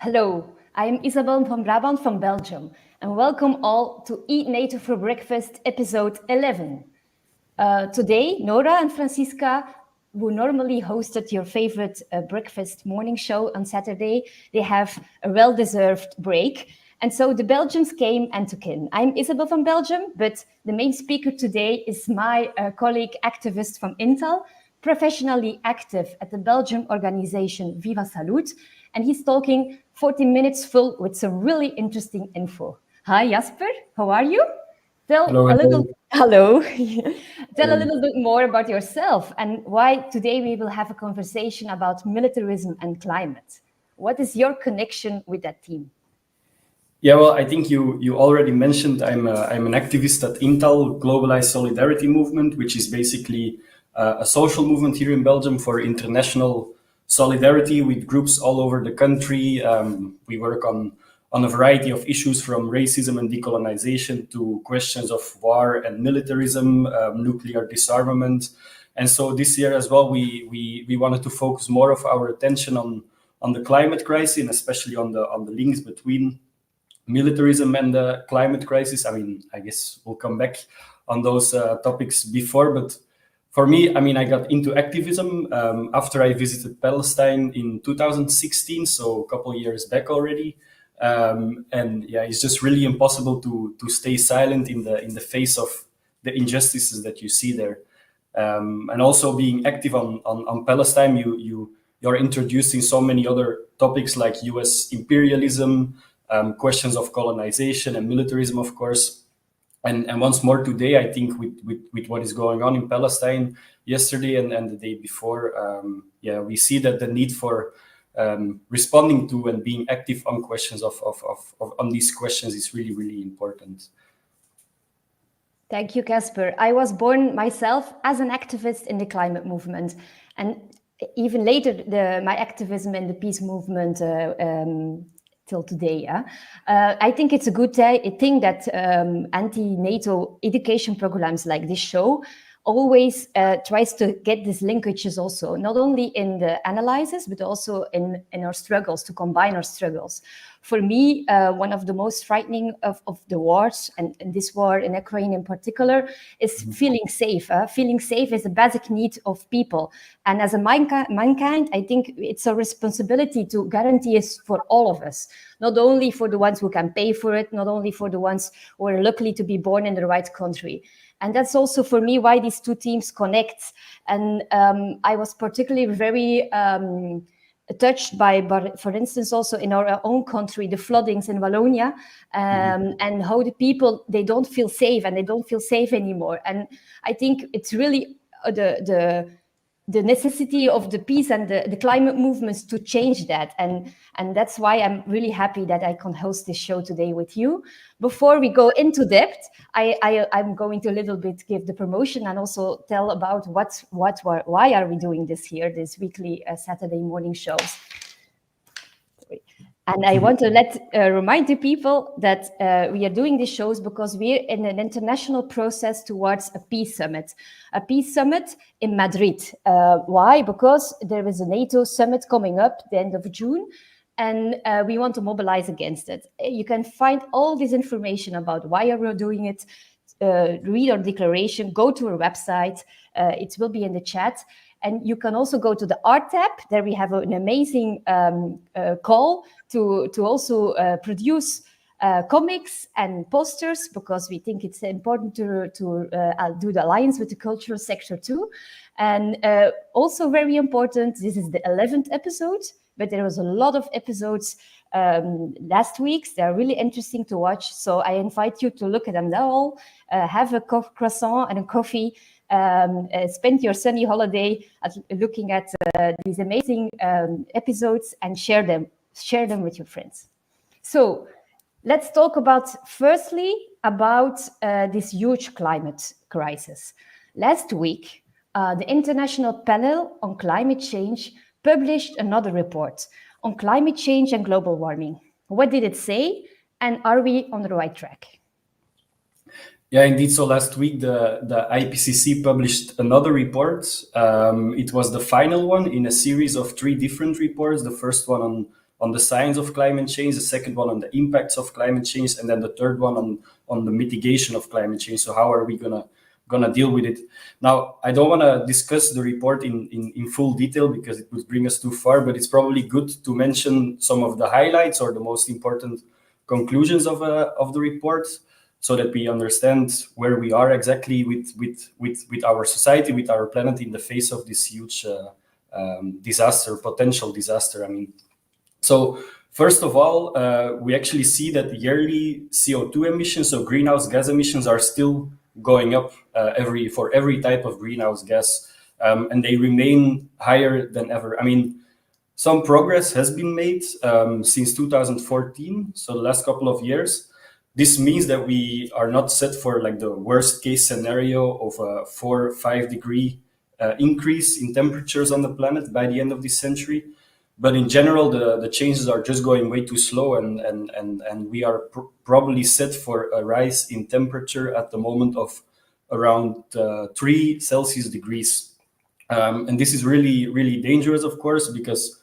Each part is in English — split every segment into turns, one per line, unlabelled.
Hello, I am Isabel van Brabant from Belgium, and welcome all to Eat NATO for Breakfast, episode 11. Today, Nora and Francisca, who normally hosted your favorite breakfast morning show on Saturday, they have a well-deserved break. And so the Belgians came and took in. I'm Isabel from Belgium, but the main speaker today is my colleague activist from Intel, professionally active at the Belgian organization Viva Salud, and he's talking 40 minutes full with some really interesting info. Hi, Jasper, how are you? Tell a little bit more about yourself and why today we will have a conversation about militarism and climate. What is your connection with that theme?
Yeah, well, I think you already mentioned I'm an activist at Intel, Globalized Solidarity Movement, which is basically a social movement here in Belgium for international solidarity with groups all over the country. We work on a variety of issues from racism and decolonization to questions of war and militarism, nuclear disarmament. And so this year as well, we wanted to focus more of our attention on the climate crisis, and especially on the links between militarism and the climate crisis. I mean, I guess we'll come back on those topics before, but for me, I mean, I got into activism after I visited Palestine in 2016, so a couple of years back already. And yeah, it's just really impossible to stay silent in the face of the injustices that you see there. And also being active on Palestine, you're introducing so many other topics like US imperialism, questions of colonization and militarism, of course. And once more today, I think with what is going on in Palestine yesterday and the day before, we see that the need for responding to and being active on questions on these questions is really, really important.
Thank you, Jasper. I was born myself as an activist in the climate movement, and even later, my activism in the peace movement till today. I think it's a good thing that anti-NATO education programs like this show always tries to get these linkages also, not only in the analysis, but also in our struggles, to combine our struggles. For me, one of the most frightening of the wars, and this war in Ukraine in particular, is feeling safe. Feeling safe is a basic need of people. And as a mankind, I think it's a responsibility to guarantee it for all of us, not only for the ones who can pay for it, not only for the ones who are lucky to be born in the right country. And that's also for me why these two teams connect. And I was particularly very touched by, for instance, also in our own country, the floodings in Wallonia, and how the people, they don't feel safe and they don't feel safe anymore. And I think it's really the necessity of the peace and the climate movements to change that. And that's why I'm really happy that I can host this show today with you. Before we go into depth, I'm going to a little bit give the promotion and also tell about why are we doing this here, this weekly Saturday morning shows. And I want to remind the people that we are doing these shows because we're in an international process towards a peace summit in Madrid. Why? Because there is a NATO summit coming up the end of June, and we want to mobilize against it. You can find all this information about why we're doing it. Read our declaration, go to our website. It will be in the chat. And you can also go to the art tab. There we have an amazing call to also produce comics and posters, because we think it's important to do the alliance with the cultural sector too. And also very important, this is the 11th episode, but there was a lot of episodes last week. They're really interesting to watch. So I invite you to look at them all, have a croissant and a coffee, spend your sunny holiday looking at these amazing episodes and share them with your friends. So let's talk firstly about this huge climate crisis. Last week, the International Panel on Climate Change published another report on climate change and global warming. What did it say? And are we on the right track?
Yeah, indeed. So last week, the IPCC published another report. It was the final one in a series of 3 different reports. The first one on on the science of climate change, the second one on the impacts of climate change, and then the third one on the mitigation of climate change. So how are we gonna deal with it? Now, I don't want to discuss the report in full detail because it would bring us too far, but it's probably good to mention some of the highlights or the most important conclusions of the report, so that we understand where we are exactly with our society, with our planet, in the face of this huge potential disaster. I mean, so first of all, we actually see that yearly CO2 emissions, so greenhouse gas emissions, are still going up for every type of greenhouse gas, and they remain higher than ever. I mean, some progress has been made since 2014, so the last couple of years. This means that we are not set for like the worst case scenario of a 4 or 5 degree increase in temperatures on the planet by the end of this century. But in general, the changes are just going way too slow, and we are probably set for a rise in temperature at the moment of around 3 Celsius degrees. And this is really, really dangerous, of course, because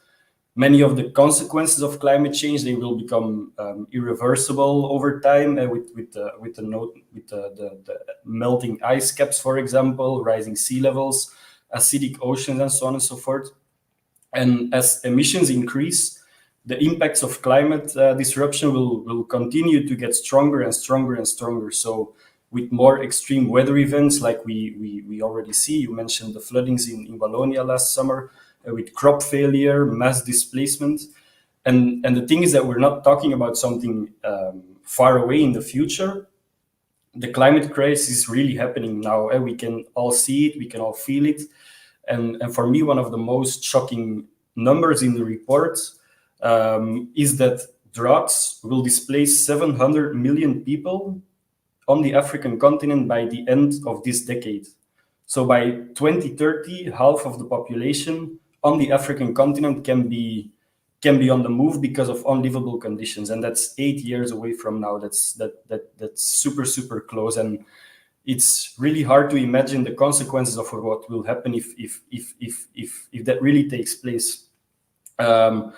many of the consequences of climate change, they will become irreversible over time, with the melting ice caps, for example, rising sea levels, acidic oceans, and so on and so forth. And as emissions increase, the impacts of climate disruption will continue to get stronger and stronger and stronger. So with more extreme weather events like we already see, you mentioned the floodings in Wallonia last summer, with crop failure, mass displacement. And the thing is that we're not talking about something far away in the future. The climate crisis is really happening now. We can all see it, we can all feel it. And for me, one of the most shocking numbers in the report is that droughts will displace 700 million people on the African continent by the end of this decade. So by 2030, half of the population on the African continent can be on the move because of unlivable conditions, and that's 8 years away from now. That's super, super close, and it's really hard to imagine the consequences of what will happen if that really takes place. The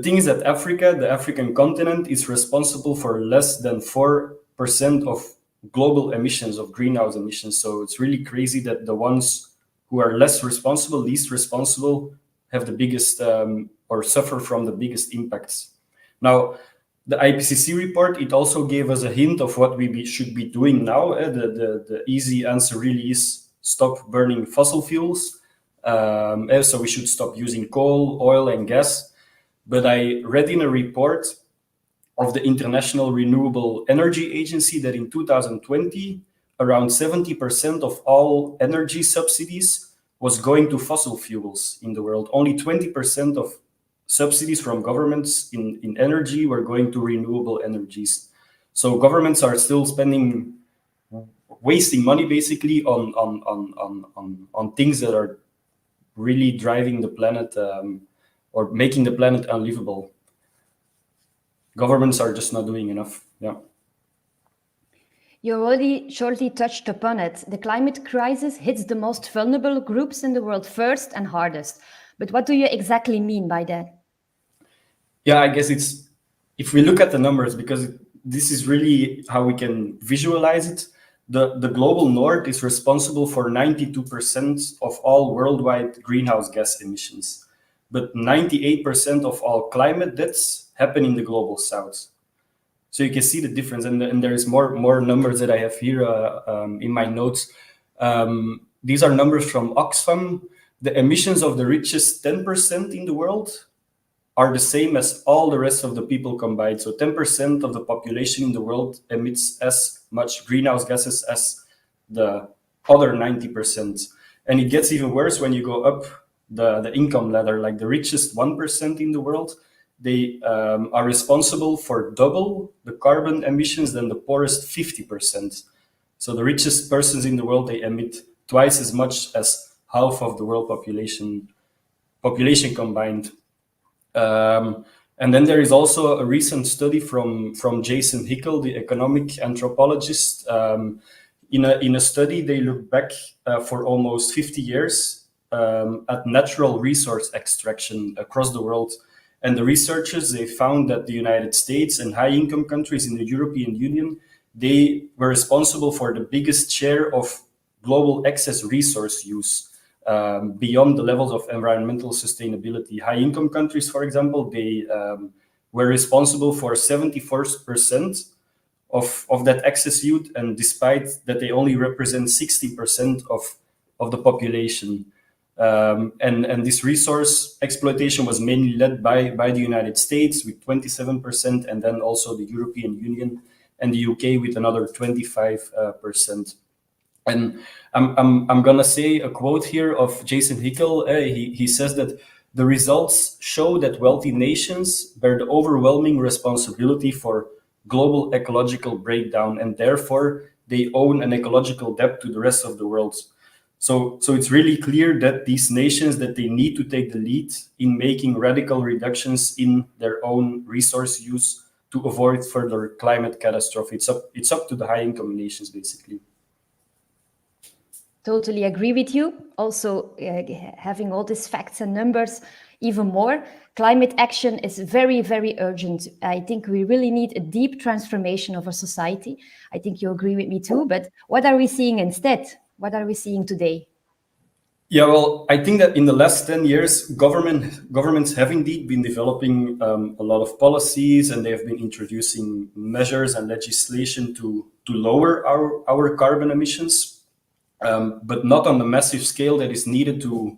thing is that the African continent, is responsible for less than 4% of global emissions, of greenhouse emissions. So it's really crazy that the ones who are least responsible, have the biggest or suffer from the biggest impacts. Now, the IPCC report, it also gave us a hint of what we should be doing now. The easy answer really is stop burning fossil fuels. So we should stop using coal, oil, and gas. But I read in a report of the International Renewable Energy Agency that in 2020, around 70% of all energy subsidies was going to fossil fuels in the world. Only 20% of subsidies from governments in energy were going to renewable energies. So governments are still wasting money basically on things that are really driving the planet or making the planet unlivable. Governments are just not doing enough. Yeah.
You already shortly touched upon it. The climate crisis hits the most vulnerable groups in the world first and hardest. But what do you exactly mean by that?
Yeah, I guess it's, if we look at the numbers, because this is really how we can visualize it, the global north is responsible for 92% of all worldwide greenhouse gas emissions. But 98% of all climate deaths happen in the global south. So you can see the difference, and there is more numbers that I have here in my notes. These are numbers from Oxfam. The emissions of the richest 10% in the world are the same as all the rest of the people combined. So 10% of the population in the world emits as much greenhouse gases as the other 90%. And it gets even worse when you go up the income ladder. Like the richest 1% in the world, they are responsible for double the carbon emissions than the poorest 50%. So the richest persons in the world, they emit twice as much as half of the world population combined. And then there is also a recent study from Jason Hickel, the economic anthropologist. In a study, they look back for almost 50 years at natural resource extraction across the world. And the researchers, they found that the United States and high-income countries in the European Union, they were responsible for the biggest share of global excess resource use beyond the levels of environmental sustainability. High-income countries, for example, they were responsible for 74% of that excess use, and despite that they only represent 60% of the population. And this resource exploitation was mainly led by the United States with 27%, and then also the European Union and the UK with another 25%. And I'm gonna say a quote here of Jason Hickel. He says that the results show that wealthy nations bear the overwhelming responsibility for global ecological breakdown, and therefore they own an ecological debt to the rest of the world. So it's really clear that these nations, that they need to take the lead in making radical reductions in their own resource use to avoid further climate catastrophe. It's up to the high-income nations, basically.
Totally agree with you. Also, having all these facts and numbers even more, climate action is very, very urgent. I think we really need a deep transformation of our society. I think you agree with me too, but what are we seeing instead? What are we seeing today?
Yeah, well, I think that in the last 10 years, governments have indeed been developing a lot of policies, and they have been introducing measures and legislation to lower our carbon emissions, but not on the massive scale that is needed to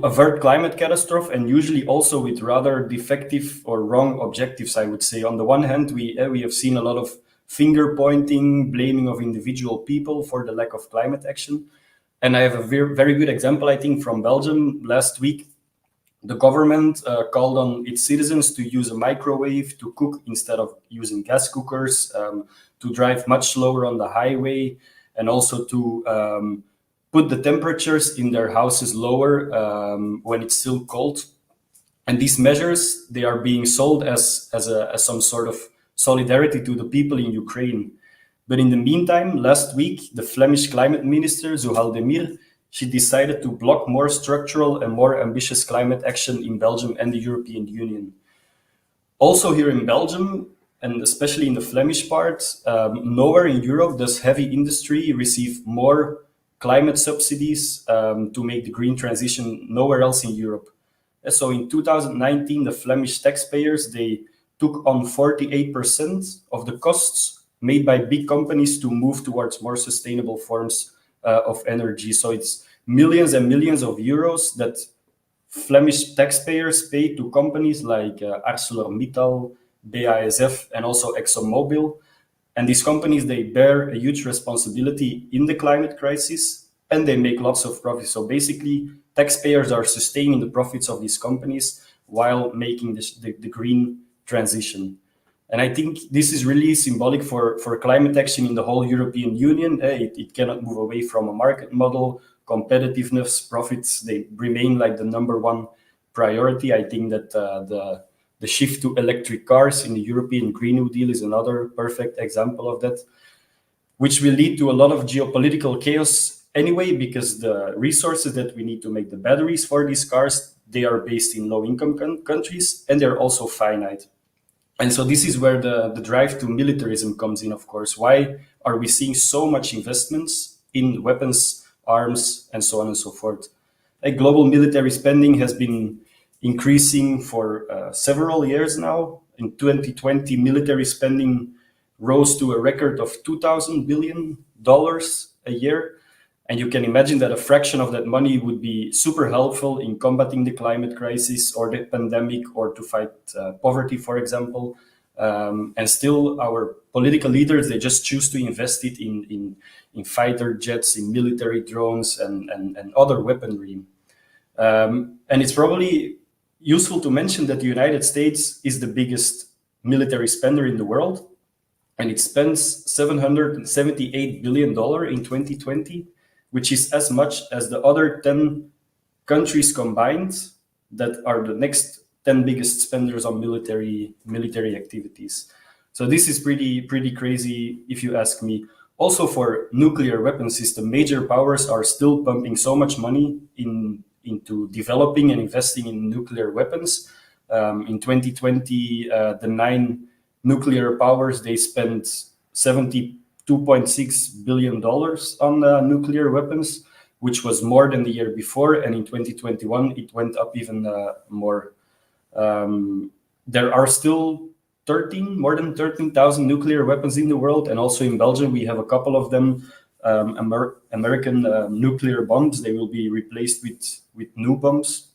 avert climate catastrophe, and usually also with rather defective or wrong objectives, I would say. On the one hand, we have seen a lot of finger pointing, blaming of individual people for the lack of climate action. And I have a very, very good example, I think, from Belgium. Last week, the government called on its citizens to use a microwave to cook instead of using gas cookers, to drive much slower on the highway, and also to put the temperatures in their houses lower when it's still cold. And these measures, they are being sold as some sort of solidarity to the people in Ukraine. But in the meantime, last week, the Flemish climate minister, Zuhal Demir, she decided to block more structural and more ambitious climate action in Belgium and the European Union. Also here in Belgium, and especially in the Flemish part, nowhere in Europe does heavy industry receive more climate subsidies to make the green transition, nowhere else in Europe. So in 2019, the Flemish taxpayers, they took on 48% of the costs made by big companies to move towards more sustainable forms of energy. So it's millions and millions of euros that Flemish taxpayers pay to companies like ArcelorMittal, BASF, and also ExxonMobil. And these companies, they bear a huge responsibility in the climate crisis, and they make lots of profits. So basically, taxpayers are sustaining the profits of these companies while making the green transition. And I think this is really symbolic for climate action in the whole European Union. It cannot move away from a market model. Competitiveness, profits, they remain like the number one priority. I think that the shift to electric cars in the European Green New Deal is another perfect example of that, which will lead to a lot of geopolitical chaos anyway, because the resources that we need to make the batteries for these cars, they are based in low-income countries, and they're also finite. And so this is where the drive to militarism comes in, of course. Why are we seeing so much investments in weapons, arms, and so on and so forth? Global military spending has been increasing for several years now. In 2020, military spending rose to a record of $2,000 billion a year. And you can imagine that a fraction of that money would be super helpful in combating the climate crisis or the pandemic, or to fight poverty, for example. And still, our political leaders, they just choose to invest it in fighter jets, in military drones, and other weaponry. And it's probably useful to mention that the United States is the biggest military spender in the world, and it spends $778 billion in 2020, which is as much as the other 10 countries combined that are the next 10 biggest spenders on military activities. So this is pretty crazy, if you ask me. Also, for nuclear weapon system, major powers are still pumping so much money in into developing and investing in nuclear weapons. In 2020, the 9 nuclear powers, they spent $72.6 billion on nuclear weapons, which was more than the year before. And in 2021, it went up even more. There are still more than 13,000 nuclear weapons in the world. And also in Belgium, we have a couple of them, American nuclear bombs. They will be replaced with new bombs,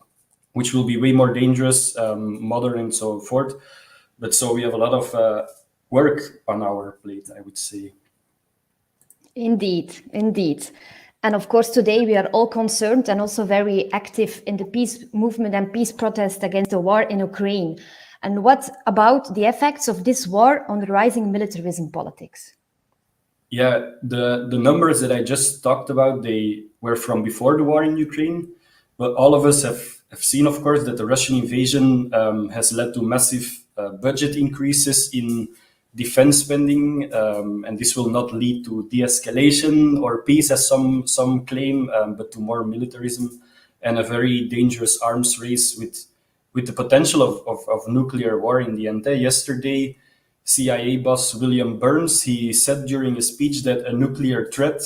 which will be way more dangerous, modern and so forth. But so we have a lot of work on our plate, I would say.
Indeed, indeed. And of course, today we are all concerned and also very active in the peace movement and peace protest against the war in Ukraine. And what about the effects of this war on the rising militarism politics?
Yeah, the numbers that I just talked about, they were from before the war in Ukraine. But all of us have seen, of course, that the Russian invasion has led to massive budget increases in defense spending, and this will not lead to de-escalation or peace, as some claim, but to more militarism and a very dangerous arms race with the potential of nuclear war in the end. Yesterday, CIA boss William Burns, he said during a speech that a nuclear threat,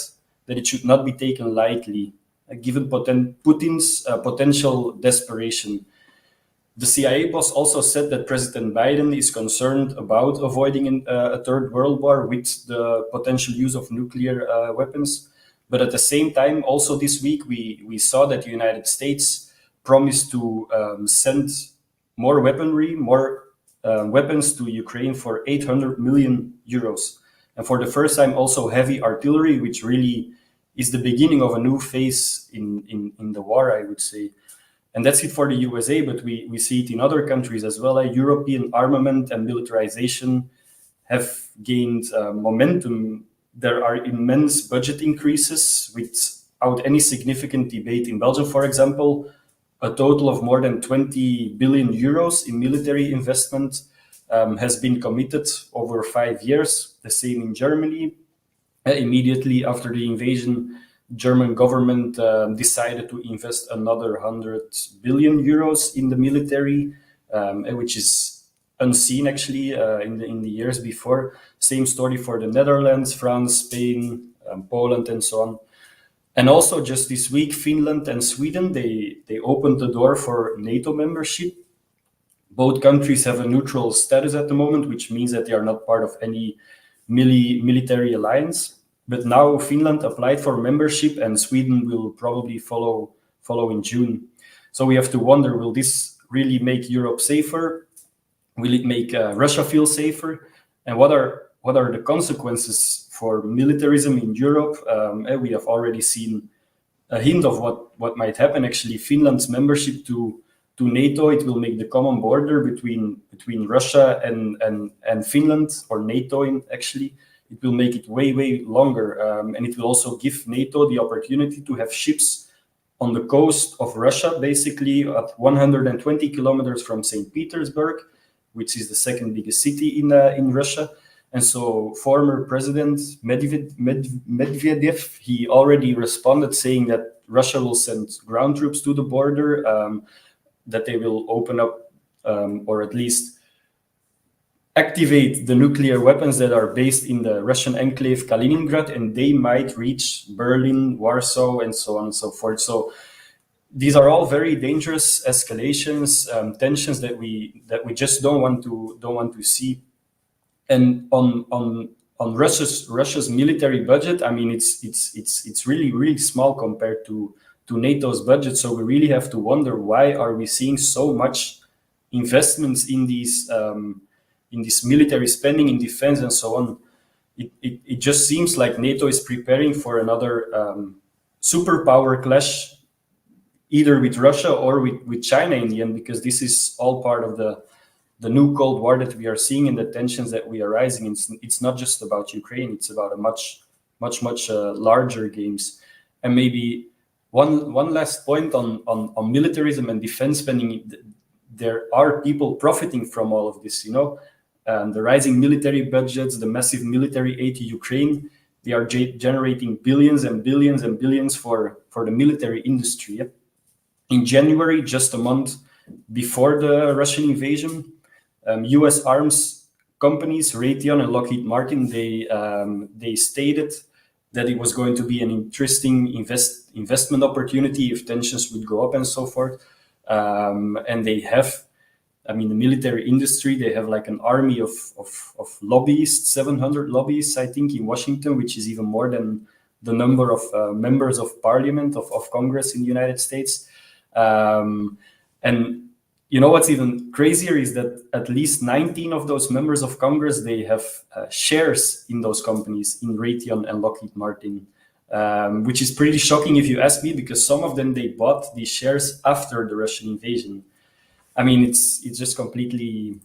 that it should not be taken lightly, given Putin's potential desperation. The CIA boss also said that President Biden is concerned about avoiding a third world war with the potential use of nuclear weapons. But at the same time, also this week, we saw that the United States promised to send more weaponry, more weapons to Ukraine for 800 million euros. And for the first time, also heavy artillery, which really is the beginning of a new phase in the war, I would say. And that's it for the USA, but we see it in other countries as well. European armament and militarization have gained momentum. There are immense budget increases without any significant debate. In Belgium, for example, a total of more than 20 billion euros in military investment has been committed over 5 years. The same in Germany. Immediately after the invasion, German government decided to invest another 100 billion euros in the military, which is unseen actually in the years before. Same story for the Netherlands, France, Spain, Poland, and so on. And also just this week, Finland and Sweden, they opened the door for NATO membership. Both countries have a neutral status at the moment, which means that they are not part of any military alliance. But now Finland applied for membership and Sweden will probably follow in June. So we have to wonder, will this really make Europe safer? Will it make Russia feel safer? And what are the consequences for militarism in Europe? We have already seen a hint of what might happen. Actually, Finland's membership to NATO, it will make the common border between Russia and Finland, or NATO actually. It will make it way, way longer. And it will also give NATO the opportunity to have ships on the coast of Russia, basically at 120 kilometers from St. Petersburg, which is the second biggest city in Russia. And so former President Medvedev, he already responded saying that Russia will send ground troops to the border, that they will open up or at least activate the nuclear weapons that are based in the Russian enclave Kaliningrad, and they might reach Berlin, Warsaw, and so on and so forth. So these are all very dangerous escalations, tensions that we just don't want to see. And on Russia's military budget, I mean, it's really, really small compared to NATO's budget. So we really have to wonder, why are we seeing so much investments in these in this military spending, in defense, and so on? It just seems like NATO is preparing for another superpower clash, either with Russia or with China in the end, because this is all part of the new Cold War that we are seeing and the tensions that we are rising. It's not just about Ukraine, it's about a much larger games. And maybe one last point on militarism and defense spending. There are people profiting from all of this, the rising military budgets, the massive military aid to Ukraine. They are generating billions and billions and billions for the military industry. in January, just a month before the Russian invasion, US arms companies, Raytheon and Lockheed Martin, they stated that it was going to be an interesting investment opportunity if tensions would go up and so forth. And they have, I mean, the military industry, they have like an army of lobbyists, 700 lobbyists, I think, in Washington, which is even more than the number of members of parliament, of Congress in the United States. And you know what's even crazier is that at least 19 of those members of Congress, they have shares in those companies, in Raytheon and Lockheed Martin, which is pretty shocking if you ask me, because some of them, they bought these shares after the Russian invasion. I mean, it's just completely,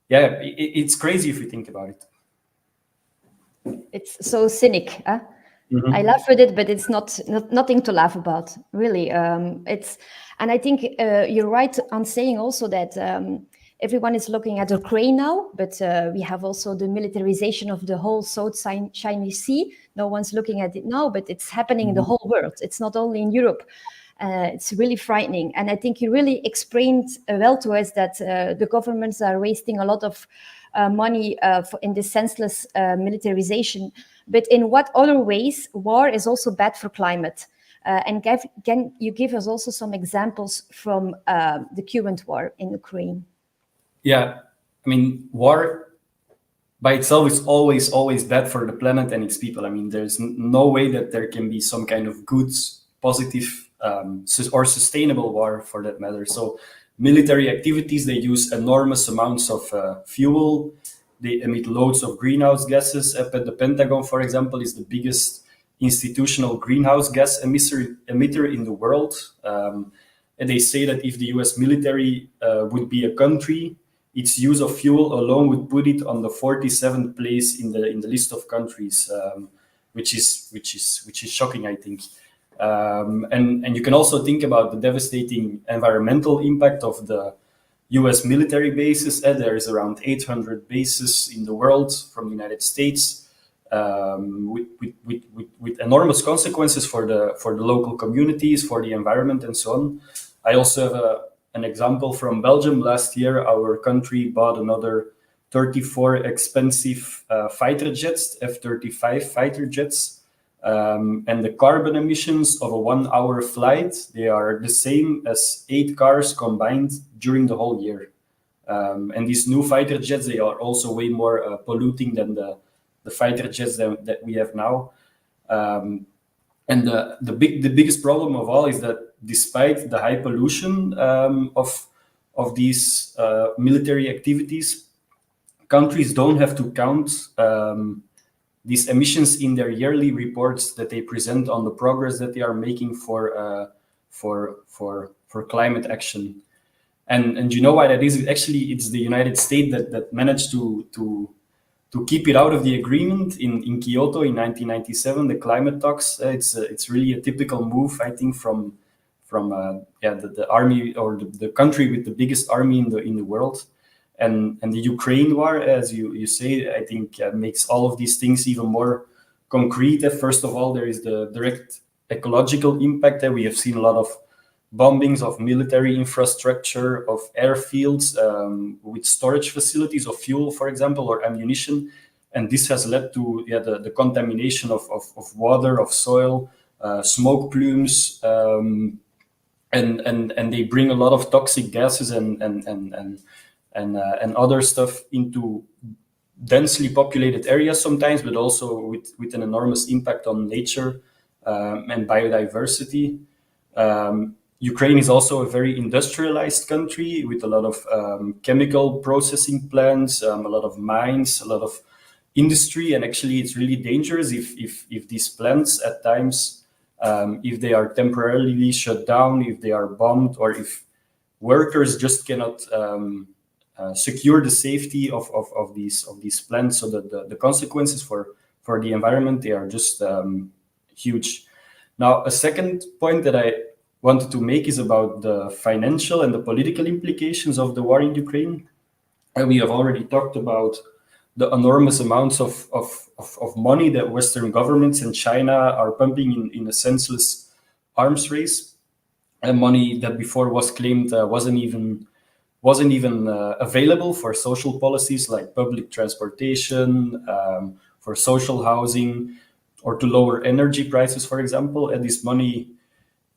it's crazy if you think about it.
It's so cynic, huh? Mm-hmm. I laugh at it, but it's nothing to laugh about, really. And I think you're right on saying also that everyone is looking at Ukraine now, but we have also the militarization of the whole South China Sea. No one's looking at it now, but it's happening in the whole world. It's not only in Europe. It's really frightening. And I think you really explained well to us that the governments are wasting a lot of money in this senseless militarization. But in what other ways war is also bad for climate? And can you give us also some examples from the current war in Ukraine? Yeah,
I mean, war by itself is always bad for the planet and its people. I mean, there's no way that there can be some kind of good, positive, or sustainable war for that matter. So military activities, they use enormous amounts of fuel. They emit loads of greenhouse gases. The Pentagon, for example, is the biggest institutional greenhouse gas emitter in the world. And they say that if the US military would be a country, its use of fuel alone would put it on the 47th place in the list of countries, which is shocking, I think. And you can also think about the devastating environmental impact of the US military bases. There is around 800 bases in the world from the United States, with enormous consequences for the local communities, for the environment, and so on. I also have an example from Belgium. Last year, our country bought another 34 expensive fighter jets, F-35 fighter jets. And the carbon emissions of a 1-hour flight, they are the same as 8 cars combined during the whole year. And these new fighter jets, they are also way more polluting than the fighter jets that we have now. And the biggest problem of all is that despite the high pollution of these military activities, countries don't have to count these emissions in their yearly reports that they present on the progress that they are making for climate action. And you know why that is? Actually, it's the United States that managed to keep it out of the agreement in Kyoto in 1997, the climate talks. It's really a typical move, I think, from the army, or the country with the biggest army in the world. And the Ukraine war, as you say, I think makes all of these things even more concrete. First of all, there is the direct ecological impact. We have seen a lot of bombings of military infrastructure, of airfields, with storage facilities of fuel, for example, or ammunition. And this has led to the contamination of water, of soil, smoke plumes, and they bring a lot of toxic gases and other stuff into densely populated areas sometimes, but also with an enormous impact on nature and biodiversity. Ukraine is also a very industrialized country with a lot of chemical processing plants, a lot of mines, a lot of industry, and actually it's really dangerous if these plants at times, if they are temporarily shut down, if they are bombed, or if workers just cannot secure the safety of these plants, so that the consequences for the environment, they are just huge. Now, a second point that I wanted to make is about the financial and the political implications of the war in Ukraine. And we have already talked about the enormous amounts of money that Western governments and China are pumping in a senseless arms race. money that before was claimed wasn't even available for social policies like public transportation, for social housing, or to lower energy prices, for example. And this money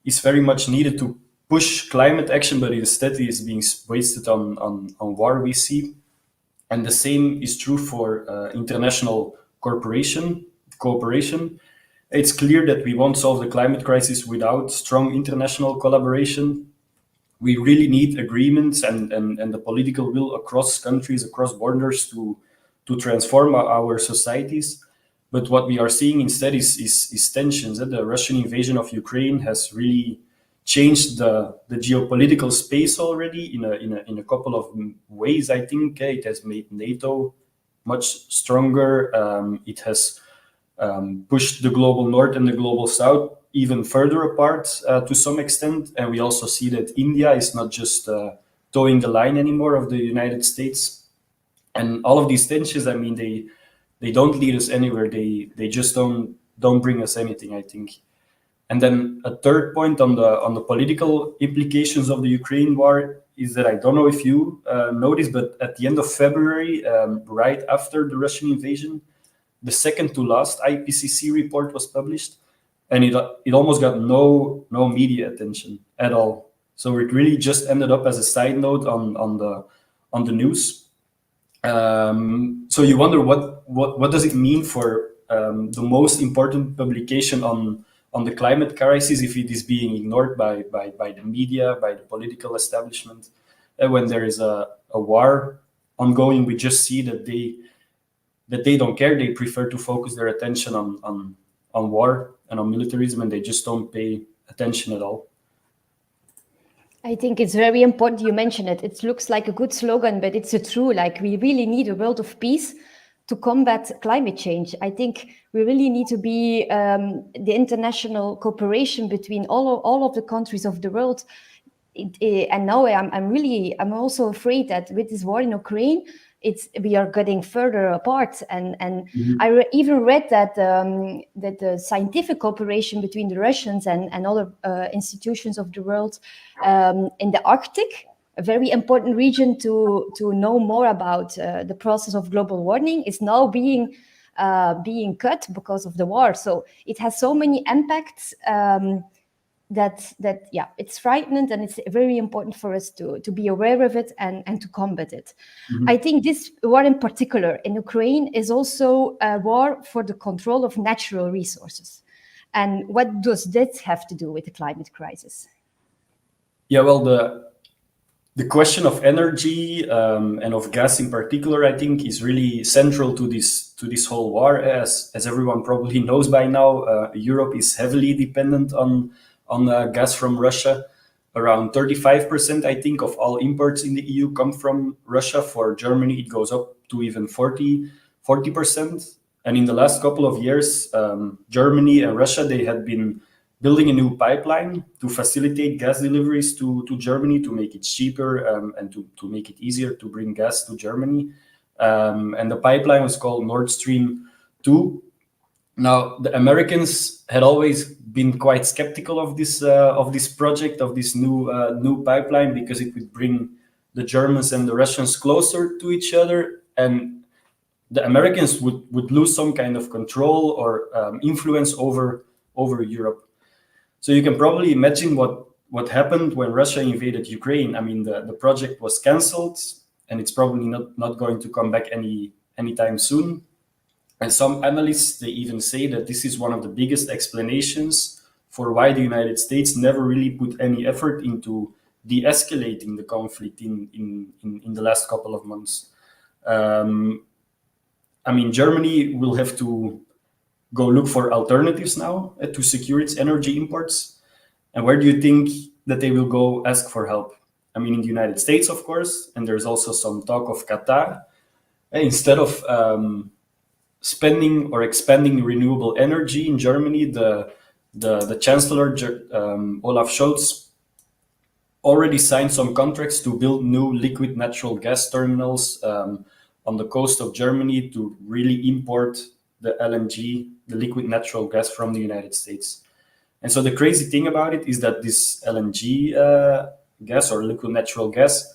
is very much needed to push climate action, but instead is being wasted on war, we see. And the same is true for international cooperation. It's clear that we won't solve the climate crisis without strong international collaboration. We really need agreements and the political will across countries, across borders to transform our societies. But what we are seeing instead is tensions. The Russian invasion of Ukraine has really changed the geopolitical space already in a couple of ways. I think it has made NATO much stronger. It has pushed the global north and the global south even further apart to some extent. And we also see that India is not just towing the line anymore of the United States. And all of these tensions, I mean, they don't lead us anywhere. They just don't bring us anything, I think. And then a third point on the political implications of the Ukraine war is that I don't know if you noticed, but at the end of February, right after the Russian invasion, the second to last IPCC report was published, and it almost got no media attention at all. So it really just ended up as a side note on the news. So you wonder what does it mean for the most important publication on the climate crisis if it is being ignored by the media, by the political establishment. When there is a war ongoing, we just see that they don't care. They prefer to focus their attention on war and on militarism, and they just don't pay attention at all.
I think it's very important you mention it. It looks like a good slogan, but it's true. Like, we really need a world of peace to combat climate change. I think we really need to be the international cooperation between all of the countries of the world. And now I'm also afraid that with this war in Ukraine, we are getting further apart. And I even read that that the scientific cooperation between the Russians and other institutions of the world in the Arctic, a very important region to know more about the process of global warming, is now being cut because of the war. So it has so many impacts that it's frightening, and it's very important for us to be aware of it and to combat it. I think this war in particular in Ukraine is also a war for the control of natural resources. And what does that have to do with the climate crisis?
Yeah, well, the question of energy and of gas in particular, I think, is really central to this whole war. As everyone probably knows by now, Europe is heavily dependent on gas from Russia. Around 35%, I think, of all imports in the EU come from Russia. For Germany, it goes up to even 40%. And in the last couple of years, Germany and Russia, they had been building a new pipeline to facilitate gas deliveries to Germany, to make it cheaper and to make it easier to bring gas to Germany. And the pipeline was called Nord Stream 2. Now, the Americans had always been quite skeptical of this project, of this new pipeline, because it would bring the Germans and the Russians closer to each other, and the Americans would lose some kind of control or influence over Europe. So you can probably imagine what happened when Russia invaded Ukraine. I mean, the project was cancelled, and it's probably not going to come back anytime soon. And some analysts, they even say that this is one of the biggest explanations for why the United States never really put any effort into de-escalating the conflict in the last couple of months. I mean, Germany will have to go look for alternatives now to secure its energy imports. And where do you think that they will go ask for help? I mean, in the United States, of course, and there's also some talk of Qatar. Instead of spending or expanding renewable energy in Germany, the Chancellor, Olaf Scholz, already signed some contracts to build new liquid natural gas terminals on the coast of Germany to really import the LNG, the liquid natural gas, from the United States. And so the crazy thing about it is that this LNG gas, or liquid natural gas,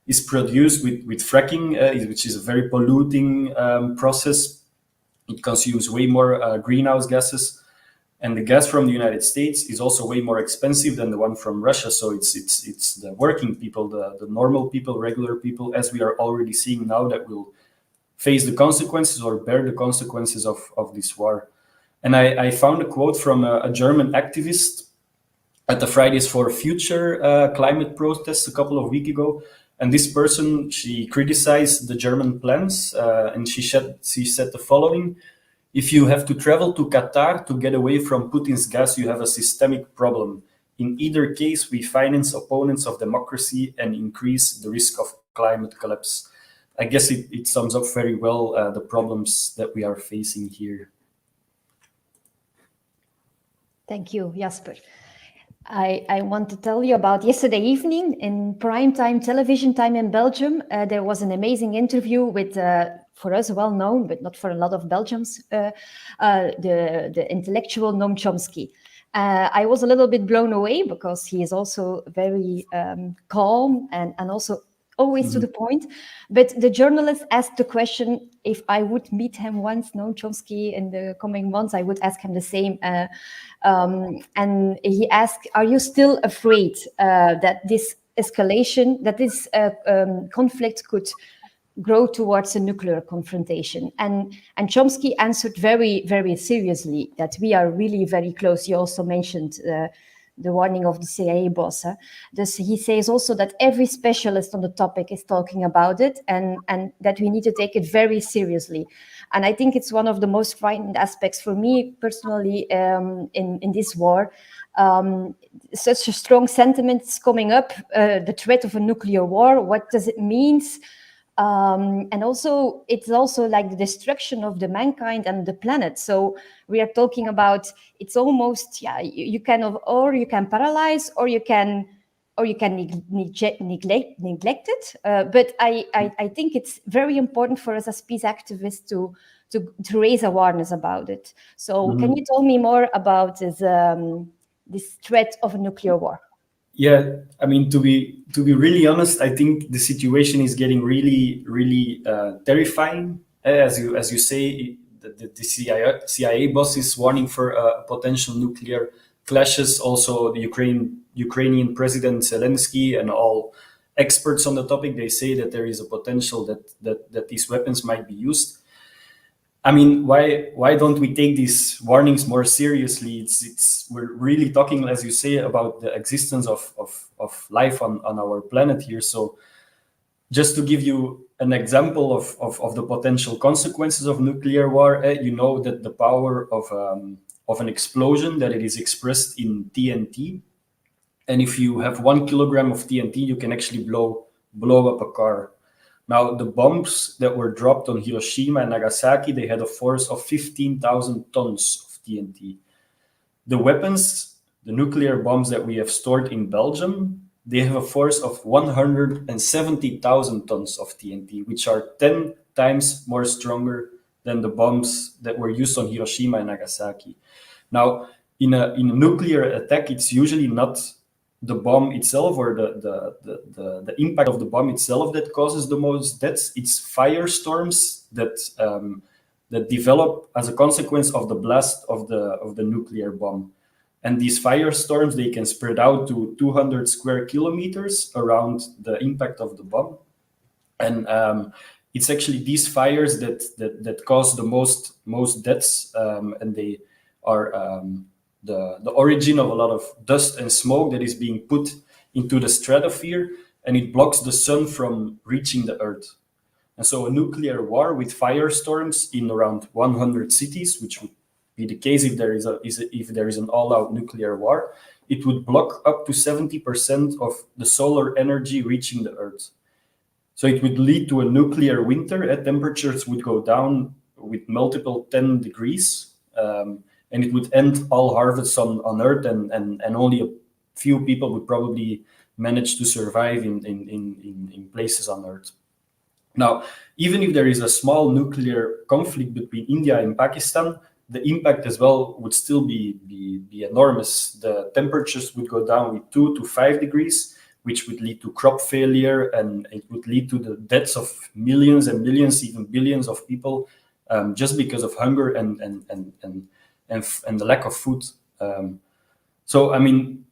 is produced with fracking, which is a very polluting process. It consumes way more greenhouse gases. And the gas from the United States is also way more expensive than the one from Russia. So it's the working people, the normal people, regular people, as we are already seeing now, that will face the consequences or bear the consequences of this war. And I found a quote from a German activist at the Fridays for Future climate protests a couple of weeks ago. And this person, she criticized the German plans, and she said the following: "If you have to travel to Qatar to get away from Putin's gas, you have a systemic problem. In either case, we finance opponents of democracy and increase the risk of climate collapse." I guess it sums up very well the problems that we are facing here.
Thank you, Jasper. I want to tell you about yesterday evening in primetime television time in Belgium. There was an amazing interview with, for us well known, but not for a lot of Belgians, the intellectual Noam Chomsky. I was a little bit blown away because he is also very calm and also always to the point. But the journalist asked the question, if I would meet him once, Noam Chomsky, in the coming months, I would ask him the same. And he asked, are you still afraid that this escalation, that this conflict could grow towards a nuclear confrontation? And Chomsky answered very, very seriously that we are really very close. You also mentioned the warning of the CIA boss. He says also that every specialist on the topic is talking about it, and that we need to take it very seriously. And I think it's one of the most frightening aspects for me personally in this war. Such a strong sentiment is coming up, the threat of a nuclear war. What does it mean? And also, it's also like the destruction of the mankind and the planet. So we are talking about, it's almost, you can paralyze, or you can neglect it. But I think it's very important for us as peace activists to raise awareness about it. So can you tell me more about this threat of a nuclear war?
Yeah, I mean, to be really honest, I think the situation is getting really, really terrifying. As you say, the CIA boss is warning for potential nuclear clashes. Also, the Ukrainian President Zelensky and all experts on the topic, they say that there is a potential that these weapons might be used. I mean, why don't we take these warnings more seriously? We're really talking, as you say, about the existence of life on our planet here. So just to give you an example of the potential consequences of nuclear war, you know that the power of an explosion, that it is expressed in TNT. And if you have 1 kilogram of TNT, you can actually blow up a car. Now, the bombs that were dropped on Hiroshima and Nagasaki, they had a force of 15,000 tons of TNT. The weapons, the nuclear bombs that we have stored in Belgium, they have a force of 170,000 tons of TNT, which are 10 times more stronger than the bombs that were used on Hiroshima and Nagasaki. Now, in a nuclear attack, it's usually not the bomb itself or the impact of the bomb itself that causes the most deaths. It's firestorms that develop as a consequence of the blast of the nuclear bomb. And these firestorms, they can spread out to 200 square kilometers around the impact of the bomb. And it's actually these fires that cause the most deaths, and they are the origin of a lot of dust and smoke that is being put into the stratosphere, and it blocks the sun from reaching the earth. And so a nuclear war with firestorms in around 100 cities, which would be the case if there is an all-out nuclear war, it would block up to 70% of the solar energy reaching the earth. So it would lead to a nuclear winter. Temperatures would go down with multiple 10 degrees. And it would end all harvests on Earth, and only a few people would probably manage to survive in places on Earth. Now, even if there is a small nuclear conflict between India and Pakistan, the impact as well would still be enormous. The temperatures would go down with 2 to 5 degrees, which would lead to crop failure, and it would lead to the deaths of millions and millions, even billions of people, just because of hunger and the lack of food. So, I mean,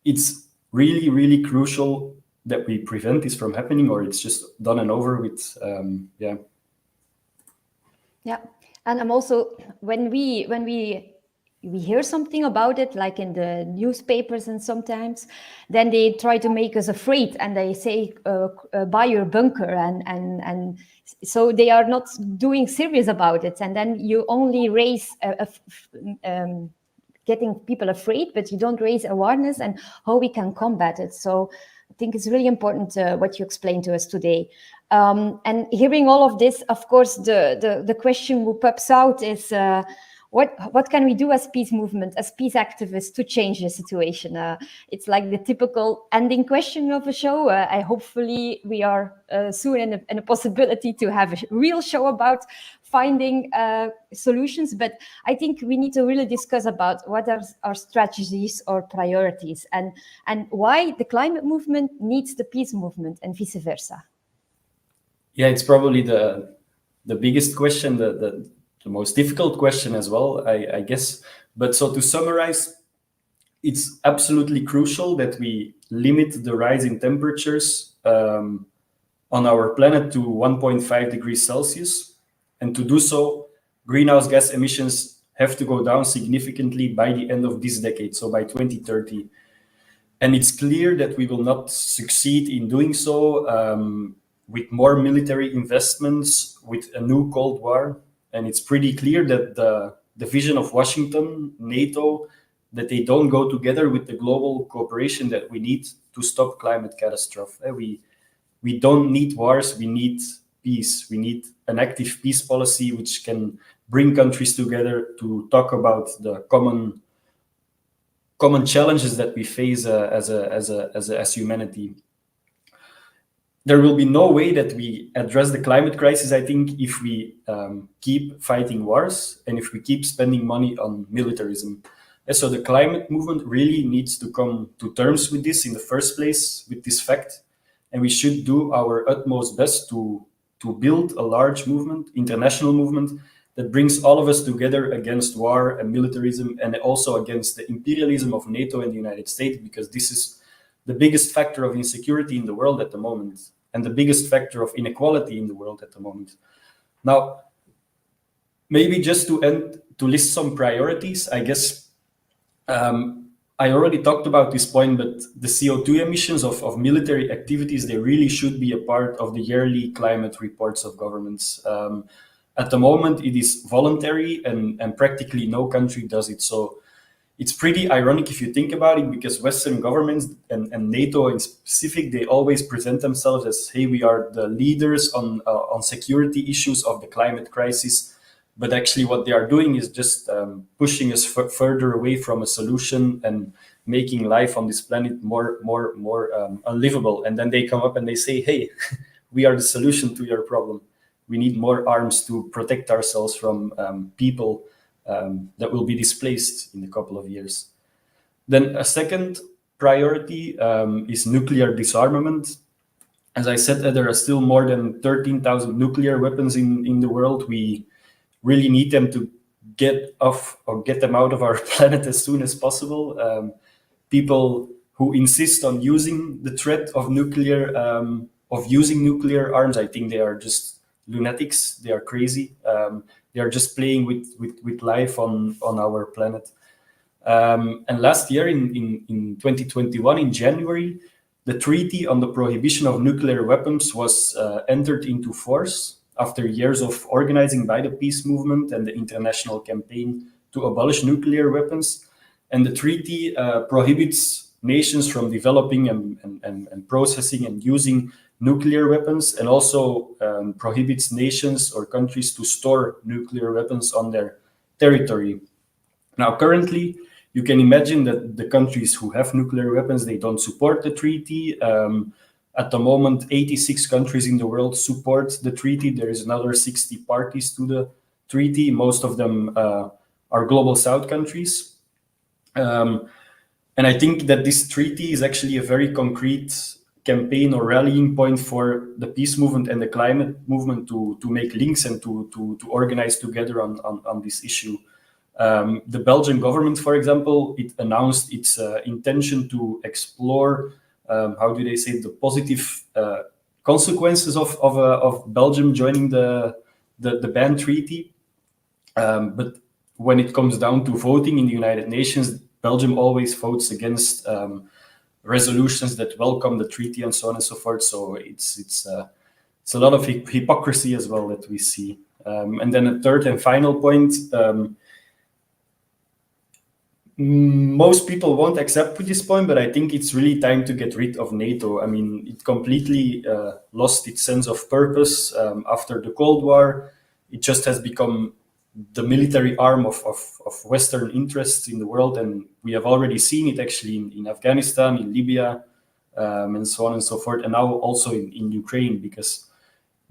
it's really, really crucial that we prevent this from happening, or it's just done and over with.
Yeah, and I'm also, when we hear something about it, like in the newspapers, and sometimes then they try to make us afraid, and they say buy your bunker, and so they are not doing serious about it, and then you only raise getting people afraid, but you don't raise awareness and how we can combat it. So I think it's really important what you explained to us today. And hearing all of this, of course, the question who pops out is, what can we do as peace movement, as peace activists, to change the situation? It's like the typical ending question of a show. Hopefully we are soon in a possibility to have a real show about finding solutions. But I think we need to really discuss about what are our strategies or priorities, and why the climate movement needs the peace movement and vice versa.
Yeah, it's probably the biggest question, the most difficult question as well, I guess. But so to summarize, it's absolutely crucial that we limit the rise in temperatures on our planet to 1.5 degrees Celsius. And to do so, greenhouse gas emissions have to go down significantly by the end of this decade, so by 2030. And it's clear that we will not succeed in doing so with more military investments, with a new Cold War. And it's pretty clear that the vision of Washington, NATO, that they don't go together with the global cooperation that we need to stop climate catastrophe. We don't need wars, we need peace. We need an active peace policy which can bring countries together to talk about the common challenges that we face as humanity. There will be no way that we address the climate crisis, I think, if we keep fighting wars and if we keep spending money on militarism. And so the climate movement really needs to come to terms with this in the first place, with this fact. And we should do our utmost best to build a large movement, international movement, that brings all of us together against war and militarism, and also against the imperialism of NATO and the United States, because this is the biggest factor of insecurity in the world at the moment, and the biggest factor of inequality in the world at the moment. Now, maybe just to list some priorities, I guess I already talked about this point, but the CO2 emissions of military activities, they really should be a part of the yearly climate reports of governments. At the moment, it is voluntary, and practically no country does it. So it's pretty ironic if you think about it, because Western governments and NATO in specific, they always present themselves as, hey, we are the leaders on security issues of the climate crisis. But actually what they are doing is just pushing us further away from a solution and making life on this planet more unlivable. And then they come up and they say, hey, we are the solution to your problem. We need more arms to protect ourselves from people that will be displaced in a couple of years. Then a second priority is nuclear disarmament. As I said, there are still more than 13,000 nuclear weapons in the world. We really need them to get off or get them out of our planet as soon as possible. People who insist on using the threat of using nuclear arms, I think they are just lunatics. They are crazy. They are just playing with life on our planet. And last year in 2021, in January, the Treaty on the Prohibition of Nuclear Weapons was entered into force after years of organizing by the peace movement and the international campaign to abolish nuclear weapons. And the treaty prohibits nations from developing and processing and using nuclear weapons, and also prohibits nations or countries to store nuclear weapons on their territory. Now, currently, you can imagine that the countries who have nuclear weapons, they don't support the treaty. At the moment, 86 countries in the world support the treaty. There is another 60 parties to the treaty. Most of them our global south countries. And I think that this treaty is actually a very concrete campaign or rallying point for the peace movement and the climate movement to make links and to organize together on this issue. The Belgian government, for example, it announced its intention to explore, how do they say, the positive consequences of Belgium joining the ban treaty. But when it comes down to voting in the United Nations, Belgium always votes against resolutions that welcome the treaty and so on and so forth. So it's a lot of hypocrisy as well that we see. And then a third and final point. Most people won't accept with this point, but I think it's really time to get rid of NATO. I mean, it completely lost its sense of purpose after the Cold War. It just has become the military arm of Western interests in the world. And we have already seen it actually in Afghanistan, in Libya, and so on and so forth. And now also in Ukraine, because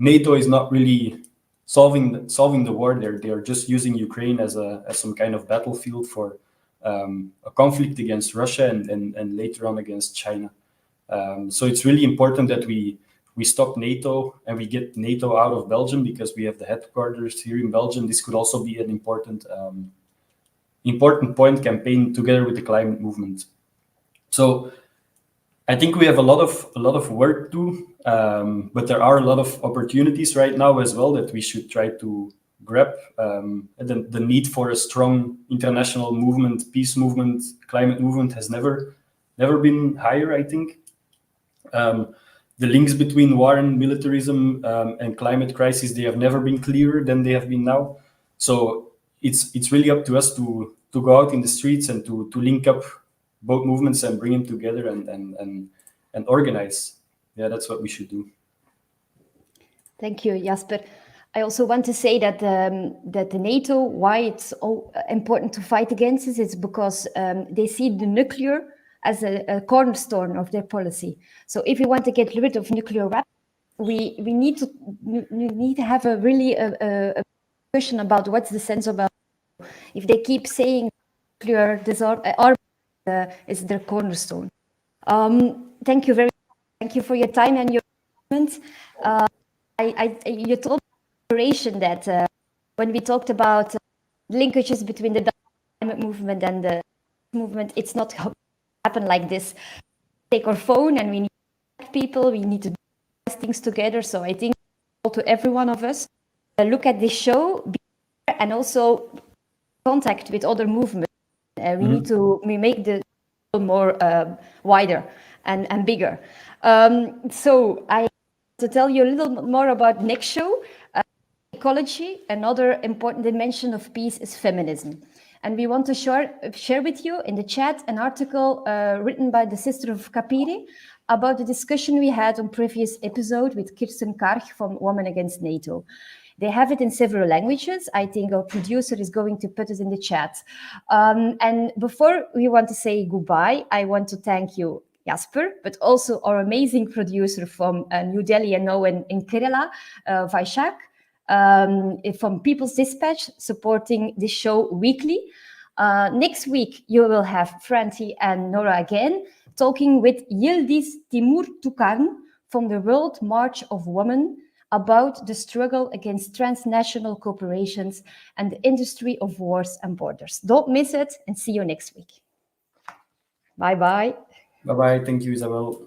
NATO is not really solving the war there. They are just using Ukraine as some kind of battlefield for a conflict against Russia and later on against China. So it's really important that we stop NATO and we get NATO out of Belgium, because we have the headquarters here in Belgium. This could also be an important point campaign together with the climate movement. So I think we have a lot of work to do, but there are a lot of opportunities right now as well that we should try to grab. The need for a strong international movement, peace movement, climate movement has never been higher, I think. The links between war and militarism and climate crisis, they have never been clearer than they have been now. So it's really up to us to go out in the streets and to link up both movements and bring them together and organize. Yeah, that's what we should do.
Thank you, Jasper. I also want to say that the NATO, why it's important to fight against it, is because they see the nuclear as a cornerstone of their policy. So if we want to get rid of nuclear weapons, we need to have a really a discussion about what's the sense of. If they keep saying nuclear disarmament is their cornerstone. Thank you very much. Thank you for your time and your comment. You told that when we talked about linkages between the climate movement and the movement, it's not happen like this. Take our phone and we need to connect people, we need to do things together. So I think to every one of us, look at this show and also contact with other movements. We need to make the more wider and bigger. So I want to tell you a little more about next show. Ecology, another important dimension of peace is feminism. And we want to share with you in the chat an article written by the sister of Capire about the discussion we had on previous episode with Kirsten Karch from Women Against NATO. They have it in several languages. I think our producer is going to put it in the chat. And before we want to say goodbye, I want to thank you, Jasper, but also our amazing producer from New Delhi and now in Kerala, Vijay from People's Dispatch, supporting this show weekly. Next week, you will have Franti and Nora again, talking with Yildiz Timur Tukarn from the World March of Women about the struggle against transnational corporations and the industry of wars and borders. Don't miss it and see you next week. Bye-bye.
Bye-bye. Thank you, Isabel.